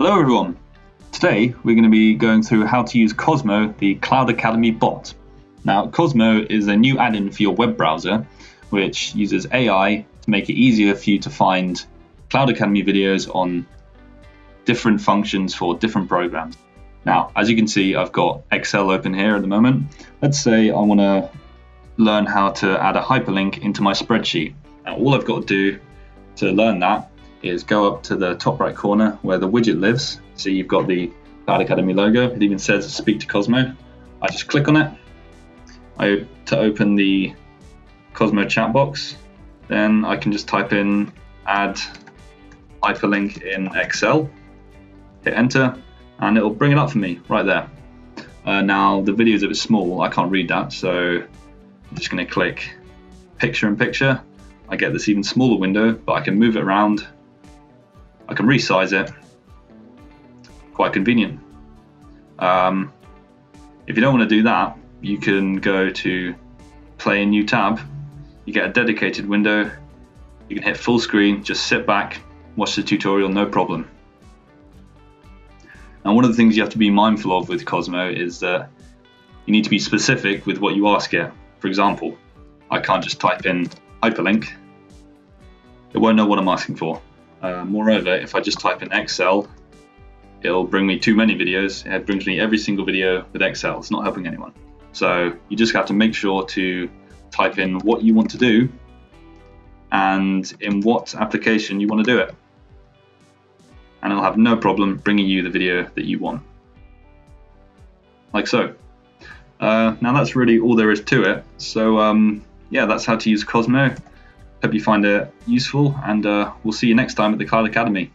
Hello everyone! Today we're going to be going through how to use Cosmo, the Cloud Academy bot. Now Cosmo is a new add-in for your web browser which uses AI to make it easier for you to find Cloud Academy videos on different functions for different programs. Now as you can see, I've got Excel open here at the moment. Let's say I want to learn how to add a hyperlink into my spreadsheet. Now all I've got to do to learn that is go up to the top right corner where the widget lives. See, you've got the Cloud Academy logo. It even says speak to Cosmo. I just click on it to open the Cosmo chat box. Then I can just type in add hyperlink in Excel, hit enter, and it'll bring it up for me right there. Now the video is a bit small, I can't read that, so I'm just going to click picture in picture. I get this even smaller window, but I can move it around. I can resize it. Quite convenient. If you don't want to do that, you can go to play a new tab. You get a dedicated window. You can hit full screen, just sit back, watch the tutorial, no problem. And one of the things you have to be mindful of with Cosmo is that you need to be specific with what you ask it. For example, I can't just type in hyperlink. It won't know what I'm asking for. Moreover, if I just type in Excel, it'll bring me too many videos. It brings me every single video with Excel. It's not helping anyone. So you just have to make sure to type in what you want to do and in what application you want to do it. And it'll have no problem bringing you the video that you want. Like so. Now that's really all there is to it. So yeah, that's how to use Cosmo. Hope you find it useful, and we'll see you next time at the Cloud Academy.